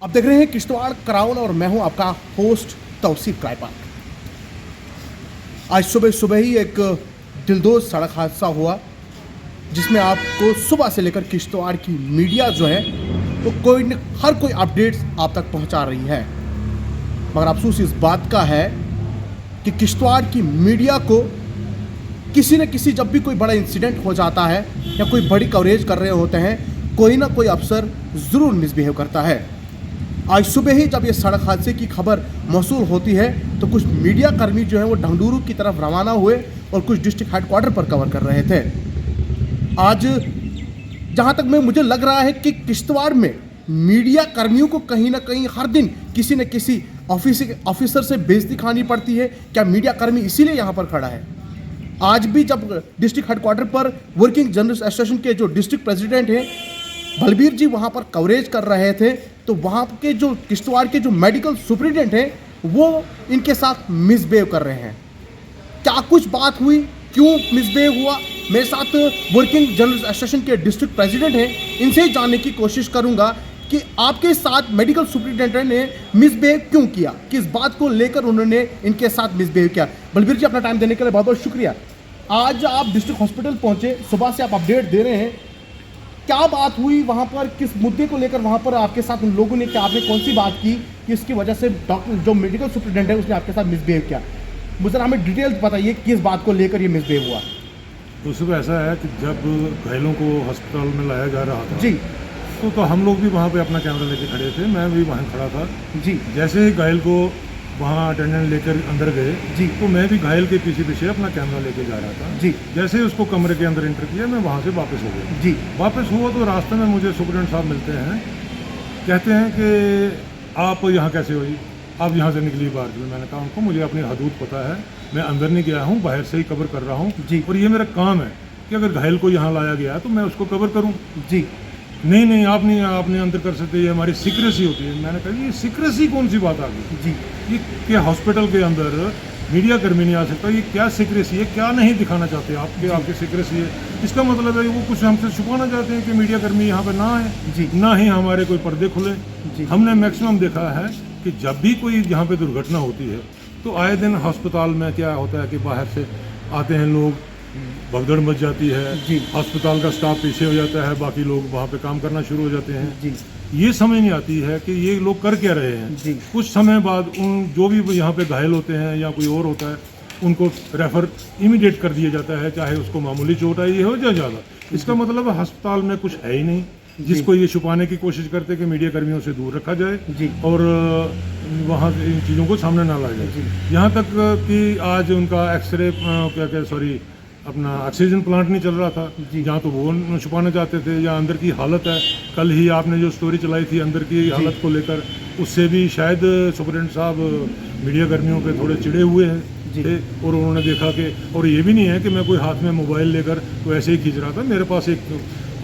आप देख रहे हैं किश्तवाड़ कराउल और मैं हूं आपका होस्ट तौसीफ क्राइपार। आज सुबह सुबह ही एक दिलदोज सड़क हादसा हुआ जिसमें आपको सुबह से लेकर किश्तवाड़ की मीडिया जो है वो हर कोई अपडेट्स आप तक पहुंचा रही है, मगर अफसोस इस बात का है कि किश्तवाड़ की मीडिया को किसी न किसी जब भी कोई बड़ा इंसिडेंट हो जाता है या कोई बड़ी कवरेज कर रहे होते हैं, कोई ना कोई अफसर ज़रूर मिसबिहेव करता है। आज सुबह ही जब ये सड़क हादसे की खबर मौसूल होती है तो कुछ मीडिया कर्मी जो हैं वो ढंडूरू की तरफ रवाना हुए और कुछ डिस्ट्रिक्ट हेडक्वार्टर पर कवर कर रहे थे। आज जहाँ तक मुझे लग रहा है कि किश्तवाड़ में मीडिया कर्मियों को कहीं ना कहीं हर दिन किसी न किसी ऑफिसर से बेइज्जती खानी पड़ती है। क्या मीडिया कर्मी इसीलिए यहाँ पर खड़ा है? आज भी जब डिस्ट्रिक्ट हेडक्वार्टर पर वर्किंग जर्नलिस्ट एसोसिएशन के जो डिस्ट्रिक्ट प्रेसिडेंट हैं बलबीर जी वहाँ पर कवरेज कर रहे थे तो वहाँ के जो किश्तवाड़ के जो मेडिकल सुपरिटेंडेंट हैं वो इनके साथ मिसबिहेव कर रहे हैं। क्या कुछ बात हुई, क्यों मिसबिहेव हुआ? मेरे साथ वर्किंग जर्नलिस्ट एसोसिएशन के डिस्ट्रिक्ट प्रेसिडेंट हैं, इनसे ही जानने की कोशिश करूंगा कि आपके साथ मेडिकल सुपरिटेंडेंट ने मिसबिहेव क्यों किया, किस बात को लेकर उन्होंने इनके साथ मिसबिहेव किया। बलबीर जी, अपना टाइम देने के लिए बहुत बहुत शुक्रिया। आज आप डिस्ट्रिक्ट हॉस्पिटल पहुंचे, सुबह से आप अपडेट दे रहे हैं, क्या बात हुई वहाँ पर, किस मुद्दे को लेकर वहाँ पर आपके साथ उन लोगों ने, क्या आपने कौन सी बात की कि इसकी वजह से डॉक्टर जो मेडिकल सुपरिटेंडेंट है उसने आपके साथ मिसबिहेव किया? मुझे हमें डिटेल बताइए किस बात को लेकर ये मिसबिहेव हुआ। तो उसमें ऐसा है कि जब घायलों को अस्पताल में लाया जा रहा था जी तो हम लोग भी वहाँ पे अपना कैमरा लेके खड़े थे, मैं भी वहाँ खड़ा था जी। जैसे ही घायल को वहाँ अटेंडेंट लेकर अंदर गए जी तो मैं भी घायल के पीछे पीछे अपना कैमरा लेके जा रहा था जी। जैसे ही उसको कमरे के अंदर एंटर किया मैं वहाँ से वापस हो गया जी। वापस हुआ तो रास्ते में मुझे सुपरिटेंडेंट साहब मिलते हैं, कहते हैं कि आप यहाँ कैसे हो जी, आप यहाँ से निकली बाहर में। मैंने कहा उनको मुझे अपनी हदूद पता है, मैं अंदर नहीं गया हूँ, बाहर से ही कवर कर रहा हूँ जी। और ये मेरा काम है कि अगर घायल को यहाँ लाया गया तो मैं उसको कवर करूँ। जी। नहीं आप नहीं, आपने अंदर कर सकते, ये हमारी सीक्रेसी होती है। मैंने कहा ये सीक्रेसी कौन सी बात आ गई जी। ये क्या हॉस्पिटल के अंदर मीडिया कर्मी नहीं आ सकता, ये क्या सीक्रेसी है, क्या नहीं दिखाना चाहते आपकी सीक्रेसी है? इसका मतलब है वो कुछ हमसे छुपाना चाहते हैं कि मीडिया कर्मी यहाँ पर ना आए जी। ना ही हमारे कोई पर्दे खुले जी। हमने मैक्सिमम देखा है कि जब भी कोई यहाँ पे दुर्घटना होती है तो आए दिन अस्पताल में क्या होता है कि बाहर से आते हैं लोग, भगदड़ मच जाती है जी। अस्पताल का स्टाफ पीछे हो जाता है, बाकी लोग वहाँ पे काम करना शुरू हो जाते हैं जी। ये समझ नहीं आती है कि ये लोग कर क्या रहे हैं जी। कुछ समय बाद उन जो भी यहाँ पे घायल होते हैं या कोई और होता है उनको रेफर इमीडिएट कर दिया जाता है, चाहे उसको मामूली चोट आई हो या ज़्यादा। इसका मतलब है अस्पताल में कुछ है ही नहीं जिसको ये छुपाने की कोशिश करते हैं कि मीडिया कर्मियों से दूर रखा जाए जी। और वहाँ इन चीज़ों को सामने ना लाया जाए। यहाँ तक कि आज उनका एक्सरे अपना ऑक्सीजन प्लांट नहीं चल रहा था जहाँ तो वो छुपाना चाहते थे, या अंदर की हालत है, कल ही आपने जो स्टोरी चलाई थी अंदर की हालत को लेकर, उससे भी शायद सुपरिटेंडेंट साहब मीडिया कर्मियों पे थोड़े चिड़े हुए हैं थे और उन्होंने देखा कि, और ये भी नहीं है कि मैं कोई हाथ में मोबाइल लेकर तो ऐसे ही खींच रहा था, मेरे पास एक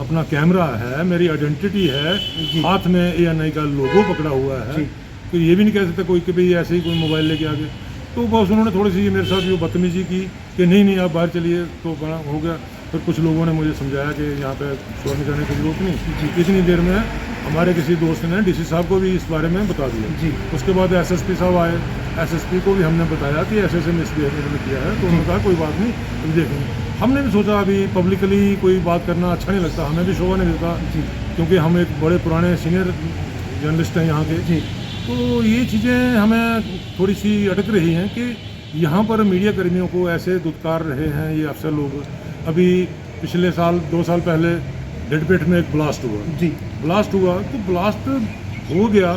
अपना कैमरा है, मेरी आइडेंटिटी है, हाथ में ANI का लोगो पकड़ा हुआ है, तो ये भी नहीं कह सकते कोई कि भाई ऐसे ही कोई मोबाइल लेके आ गए। तो बस उन्होंने थोड़ी सी मेरे साथ जो बदतमीजी की कि नहीं आप बाहर चलिए, तो बड़ा हो गया। फिर कुछ लोगों ने मुझे समझाया कि यहाँ पे शोर नहीं करने की जरूरत नहीं। इतनी देर में हमारे किसी दोस्त ने DC साहब को भी इस बारे में बता दिया जी। उसके बाद SSP साहब आए, SSP को भी हमने बताया कि ऐसे मिसबिहेवियर किया है, तो उन्होंने कहा कोई बात नहीं, अभी देखेंगे। हमने भी सोचा अभी पब्लिकली कोई बात करना अच्छा नहीं लगता, हमें भी शोभा नहीं देता क्योंकि हम एक बड़े पुराने सीनियर जर्नलिस्ट हैं यहाँ के, तो ये चीज़ें हमें थोड़ी सी अटक रही हैं कि यहाँ पर मीडिया कर्मियों को ऐसे दुत्कार रहे हैं ये अफसर लोग। अभी पिछले साल 2 साल पहले डेडपेट में एक ब्लास्ट हुआ जी, ब्लास्ट हुआ तो ब्लास्ट हो गया,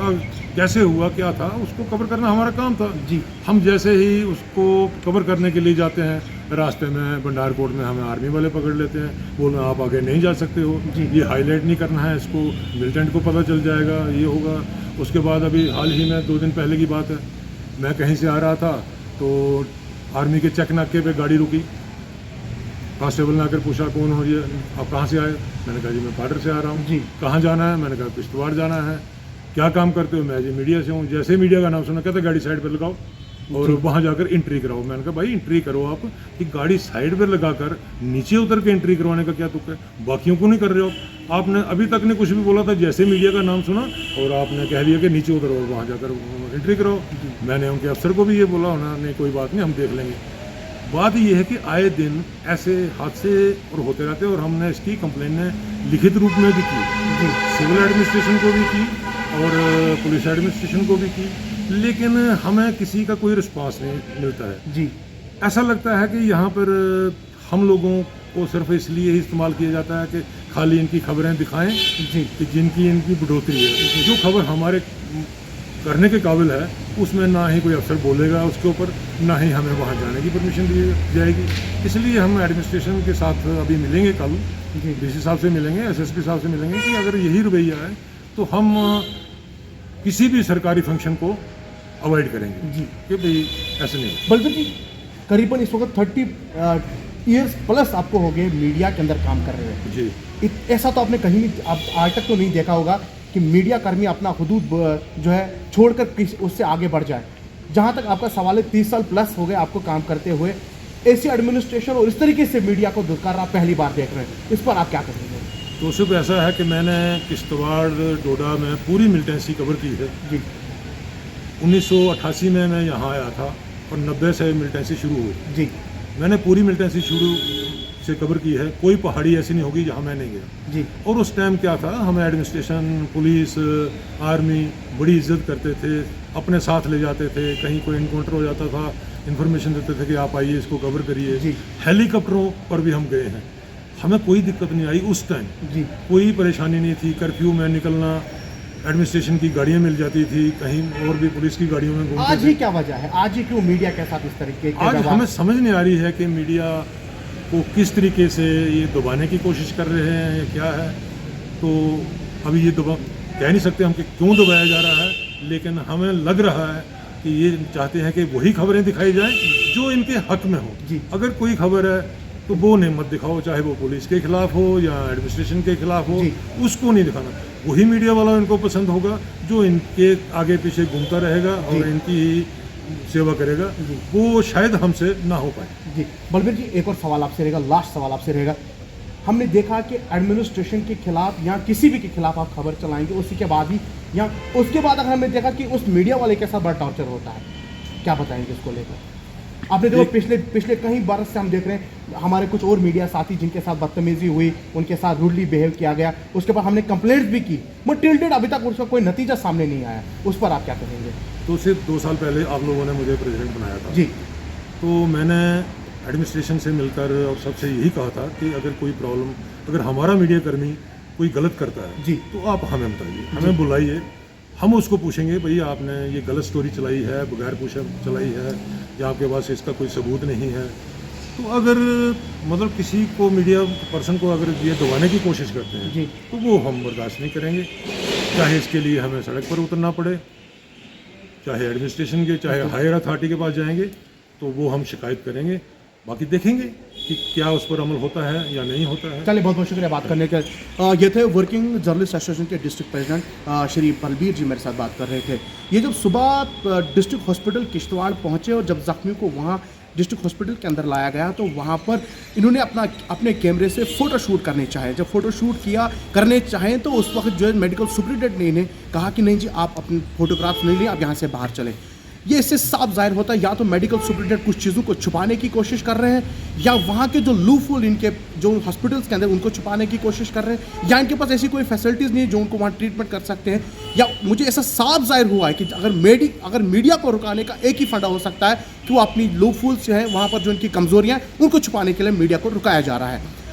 कैसे हुआ क्या था उसको कवर करना हमारा काम था जी। हम जैसे ही उसको कवर करने के लिए जाते हैं, रास्ते में भंडारकोट में हमें आर्मी वाले पकड़ लेते हैं, बोल रहे आप आगे नहीं जा सकते हो जी, ये हाईलाइट नहीं करना है, इसको मिलिटेंट को पता चल जाएगा, ये होगा। उसके बाद अभी हाल ही में 2 दिन पहले की बात है, मैं कहीं से आ रहा था तो आर्मी के चेक नाके पे गाड़ी रुकी, कांस्टेबल ने आकर पूछा कौन हो ये, आप कहाँ से आए? मैंने कहा जी मैं बॉर्डर से आ रहा हूँ जी। कहाँ जाना है? मैंने कहा किश्तवाड़ जाना है। क्या काम करते हो? मैं जी मीडिया से हूँ। जैसे मीडिया का नाम सुना कहते गाड़ी साइड पर लगाओ, और वहाँ जाकर एंट्री कराओ। मैंने कहा भाई एंट्री करो आप, कि गाड़ी साइड पर लगाकर नीचे उतर के एंट्री करवाने का क्या तुक है, बाकियों को नहीं कर रहे हो। आपने अभी तक ने कुछ भी बोला था, जैसे मीडिया का नाम सुना और आपने कह दिया कि नीचे उतरो और वहाँ जाकर एंट्री कराओ। मैंने उनके अफसर को भी ये बोला, उन्होंने कोई बात नहीं हम देख लेंगे। बात ये है कि आए दिन ऐसे हादसे और होते रहते हैं, और हमने इसकी कंप्लेंट लिखित रूप में भी की, सिविल एडमिनिस्ट्रेशन को भी की और पुलिस एडमिनिस्ट्रेशन को भी की, लेकिन हमें किसी का कोई रिस्पांस नहीं मिलता है जी। ऐसा लगता है कि यहाँ पर हम लोगों को सिर्फ इसलिए ही इस्तेमाल किया जाता है कि खाली इनकी खबरें दिखाएं जी कि जिनकी इनकी बढ़ोतरी है। जो खबर हमारे करने के काबिल है उसमें ना ही कोई अफसर बोलेगा उसके ऊपर, ना ही हमें वहाँ जाने की परमिशन दी जाएगी। इसलिए हम एडमिनिस्ट्रेशन के साथ अभी मिलेंगे, कल डीसी साहब से मिलेंगे, एसएसपी साहब से मिलेंगे, कि अगर यही रवैया है तो हम किसी भी सरकारी फंक्शन को अवॉइड करेंगे जी। कि भाई ऐसे नहीं। बलबीर जी, करीबन इस वक्त 30 ईयर्स प्लस आपको हो गए मीडिया के अंदर काम कर रहे हैं जी। ऐसा तो आपने कहीं आप आज तक तो नहीं देखा होगा कि मीडिया कर्मी अपना हुदूद जो है छोड़कर उससे आगे बढ़ जाए। जहां तक आपका सवाल है, 30 साल प्लस हो गए आपको काम करते हुए, ऐसी एडमिनिस्ट्रेशन और इस तरीके से मीडिया को दुत्कार आप पहली बार देख रहे हैं, इस पर आप क्या कहेंगे? तो सिर्फ ऐसा है कि मैंने किश्तवाड़ डोडा में पूरी मिलिटेंसी कवर की है जी। 1988 में मैं यहाँ आया था और 90 से मिलिटेंसी शुरू हुई जी। मैंने पूरी मिलिटेंसी शुरू से कवर की है, कोई पहाड़ी ऐसी नहीं होगी जहाँ मैं नहीं गया जी। और उस टाइम क्या था, हमें एडमिनिस्ट्रेशन, पुलिस, आर्मी बड़ी इज्जत करते थे, अपने साथ ले जाते थे। कहीं कोई इनकाउंटर हो जाता था, इन्फॉर्मेशन देते थे कि आप आइए इसको कवर करिए। हेलीकॉप्टरों पर भी हम गए हैं, हमें कोई दिक्कत नहीं आई उस टाइम जी। कोई परेशानी नहीं थी। कर्फ्यू में निकलना, एडमिनिस्ट्रेशन की गाड़ियाँ मिल जाती थी, कहीं और भी पुलिस की गाड़ियों में घूमते आज ही क्या वजह है, आज ही क्यों मीडिया के साथ इस तरीके के आज हमें समझ नहीं आ रही है कि मीडिया को किस तरीके से ये दबाने की कोशिश कर रहे हैं या क्या है। तो अभी ये कह नहीं सकते हम कि क्यों दबाया जा रहा है, लेकिन हमें लग रहा है कि ये चाहते हैं कि वही खबरें दिखाई जाएं जो इनके हक में हो। जी। अगर कोई खबर है तो वो नहीं मत दिखाओ, चाहे वो पुलिस के खिलाफ हो या एडमिनिस्ट्रेशन के खिलाफ हो, उसको नहीं दिखाना। वही मीडिया वाला इनको पसंद होगा जो इनके आगे पीछे घूमता रहेगा और इनकी सेवा करेगा, वो शायद हमसे ना हो पाए। जी। बलबीर जी, एक और सवाल आपसे रहेगा, लास्ट सवाल आपसे रहेगा। हमने देखा कि एडमिनिस्ट्रेशन के खिलाफ या किसी भी के खिलाफ आप खबर चलाएंगे, उसी के बाद ही या उसके बाद अगर हमने देखा कि उस मीडिया वाले के साथ बड़ा टॉर्चर होता है, क्या बताएंगे इसको लेकर? आपने देखो पिछले कई बरस से हम देख रहे हैं हमारे कुछ और मीडिया साथी जिनके साथ बदतमीजी हुई, उनके साथ रूडली बिहेव किया गया, उसके बाद हमने कंप्लेंट्स भी की, बट टिल डेट अभी तक उसका कोई नतीजा सामने नहीं आया। उस पर आप क्या कहेंगे? तो सिर्फ 2 साल पहले आप लोगों ने मुझे प्रेसिडेंट बनाया था जी। तो मैंने एडमिनिस्ट्रेशन से मिलकर और सबसे यही कहा था कि अगर कोई प्रॉब्लम, अगर हमारा मीडिया कर्मी कोई गलत करता है जी, तो आप हमें बताइए, हमें बुलाइए, हम उसको पूछेंगे भाई आपने ये गलत स्टोरी चलाई है, बगैर पूछे चलाई है, या आपके पास इसका कोई सबूत नहीं है। तो अगर मतलब किसी को, मीडिया पर्सन को अगर ये दबाने की कोशिश करते हैं जी, तो वो हम बर्दाश्त नहीं करेंगे, चाहे इसके लिए हमें सड़क पर उतरना पड़े, चाहे एडमिनिस्ट्रेशन के, चाहे हायर अथॉरिटी के पास जाएंगे तो वो हम शिकायत करेंगे। बाकी देखेंगे कि क्या उस पर अमल होता है या नहीं होता है। चलिए, बहुत बहुत शुक्रिया बात करने के। ये थे वर्किंग जर्नलिस्ट एसोसिएशन के डिस्ट्रिक्ट प्रेसिडेंट श्री बलबीर जी मेरे साथ बात कर रहे थे। ये जब सुबह डिस्ट्रिक्ट हॉस्पिटल किश्तवाड़ पहुंचे और जब जख्मियों को वहां डिस्ट्रिक्ट हॉस्पिटल के अंदर लाया गया तो वहां पर इन्होंने अपने कैमरे से फ़ोटो शूट करने चाहे। जब फ़ोटो शूट करने चाहें तो उस वक्त जो है मेडिकल सुपरिटेंडेंट ने इन्हें कहा कि नहीं जी, आप अपने फोटोग्राफ्स नहीं लें, आप यहाँ से बाहर चलें। ये इससे साफ जाहिर होता है या तो मेडिकल सुपरिटेंडेंट कुछ चीज़ों को छुपाने की कोशिश कर रहे हैं, या वहाँ के जो लूफुल इनके जो हॉस्पिटल्स के अंदर उनको छुपाने की कोशिश कर रहे हैं, या इनके पास ऐसी कोई फैसिलिटीज़ नहीं है जो उनको वहाँ ट्रीटमेंट कर सकते हैं। या मुझे ऐसा साफ जाहिर हुआ है कि अगर मीडिया को रुकाने का एक ही फंडा हो सकता है कि वो अपनी लूफुल्स जो है वहाँ पर जो इनकी कमजोरियाँ हैं उनको छुपाने के लिए मीडिया को रुकाया जा रहा है।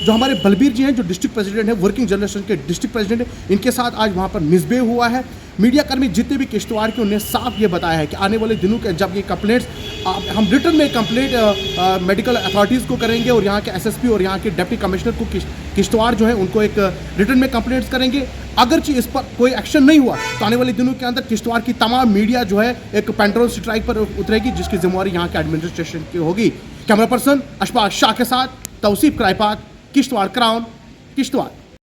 जो हमारे बलबीर जी हैं, जो डिस्ट्रिक्ट प्रेसिडेंट हैं, वर्किंग जर्नलिस्ट के डिस्ट्रिक्ट प्रेसिडेंट हैं, इनके साथ आज वहाँ पर मिसबे हुआ है। मीडिया कर्मी जितने भी किश्तवाड़ के, उन्हें साफ ये बताया है कि आने वाले दिनों के जब ये कंप्लेंट्स हम रिटर्न में कंप्लेंट मेडिकल अथॉरिटीज़ को करेंगे और यहाँ के एसएसपी और यहाँ के डिप्टी कमिश्नर को किश्तवाड़ जो है उनको एक रिटर्न में कंप्लेंट्स करेंगे। अगर इस पर कोई एक्शन नहीं हुआ तो आने वाले दिनों के अंदर किश्तवाड़ की तमाम मीडिया जो है एक पेट्रोल स्ट्राइक पर उतरेगी, जिसकी जिम्मेवारी यहाँ के एडमिनिस्ट्रेशन की होगी। कैमरा पर्सन अशफाक शाह के साथ तौसीफ क्राइपाक, किश्तवाड़ क्राउन, किश्तवाड़।